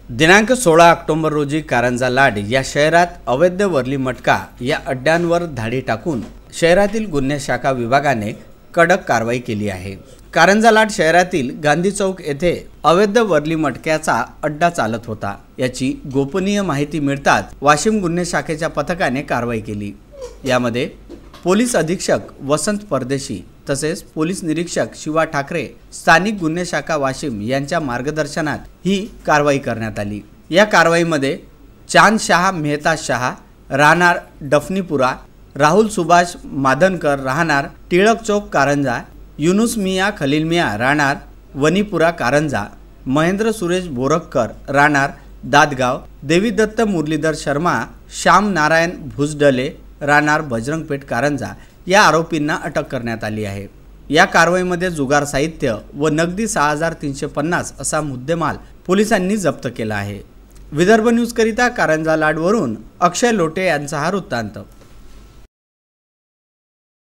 दिनांक 16 ऑक्टोबर रोजी कारंजा लाड या शहरात अवैध वर्ली मटका या अड्ड्यांवर धाडी टाकून शहरातील गुन्हे शाखा विभागाने कडक कारवाई केली आहे। कारंजा लाड शहरातील गांधी चौक येथे अवैध वर्ली मटक्याचा अड्डा चालत होता। याची गोपनीय माहिती मिळताच वाशिम गुन्हे शाखेच्या पथकाने कारवाई केली। यामध्ये पोलीस अधीक्षक वसंत परदेशी तसेच पोलीस निरीक्षक शिवा ठाकरे, स्थानिक गुन्हे शाखा वाशिम यांच्या मार्गदर्शनात ही कारवाई करण्यात आली। या कारवाईमध्ये चांद शाह मेहता शाह राहणार डफनीपुरा, राहुल सुभाष मादनकर राहणार टिळक चौक कारंजा, युनुस मिया खलील मिया राहणार वनीपुरा कारंजा, महेंद्र सुरेश बोरककर राहणार दादगाव, देवीदत्त मुरलीधर शर्मा, श्याम नारायण भुजडले राहणार बजरंगपेठ कारंजा या आरोपींना अटक करण्यात आली आहे। या कारवाईमध्ये जुगार साहित्य व नगदी 6350 असा मुद्देमाल पोलिसांनी जप्त केला आहे। विदर्भ न्यूज करिता कारंजा लाडवरून अक्षय लोटे यांचा हा वृत्तांत।